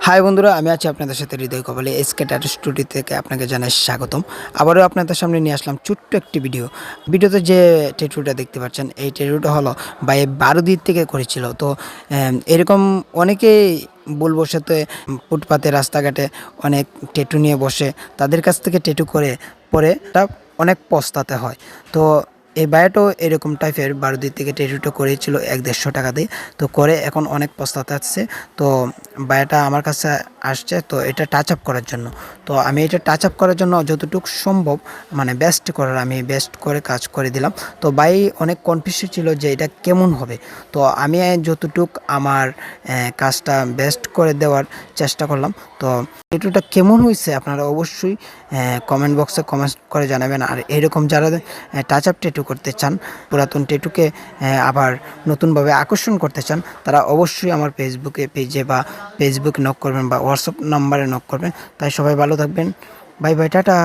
High বন্ধুরা, আমি আছি আপনাদের সাথে হৃদয় কপালে। এসকে ট্যাটু স্টুডিও থেকে আপনাকে জানাই স্বাগতম। আবারও আপনাদের সামনে নিয়ে আসলাম ছোট্ট একটি ভিডিওতে যে ট্যাটুটা দেখতে পাচ্ছেন, এই ট্যাটুটা হলো ভাই 12 দিন থেকে করেছিল। তো এরকম অনেকেই ভুল বশতে ফুটপাতে রাস্তাঘাটে অনেক ট্যাটু নিয়ে বসে, তাদের কাছ থেকে ট্যাটু করে পরে তা অনেক পস্তাতে হয়। তো এই বায়োটাও এরকম টাইপের 12 দিন থেকে ট্যাটুটা করেছিল 100-150 টাকা দিয়ে। তো করে এখন অনেক পস্তাতে আসছে। তো বায়োটা আমার কাছে আসছে, তো এটা টাচ আপ করার জন্য। তো আমি এটা টাচ আপ করার জন্য যতটুকু সম্ভব মানে বেস্ট করার আমি বেস্ট করে কাজ করে দিলাম। তো ভাই অনেক কনফিউজ ছিল যে এটা কেমন হবে। তো আমি যতটুক আমার কাজটা বেস্ট করে দেওয়ার চেষ্টা করলাম। তো ট্যাটুটা কেমন হয়েছে আপনারা অবশ্যই কমেন্ট বক্সে কমেন্ট করে জানাবেন। আর এরকম যারা টাচ আপ ট্যাটু করতে চান, পুরাতন ট্যাটুকে আবার নতুনভাবে আকর্ষণ করতে চান, তারা অবশ্যই আমার পেজে বা ফেসবুক নক করবেন বা হোয়াটসঅ্যাপ নাম্বারে নক করবেন। তাই সবাই ভালো থাকবেন। Bye bye, tata.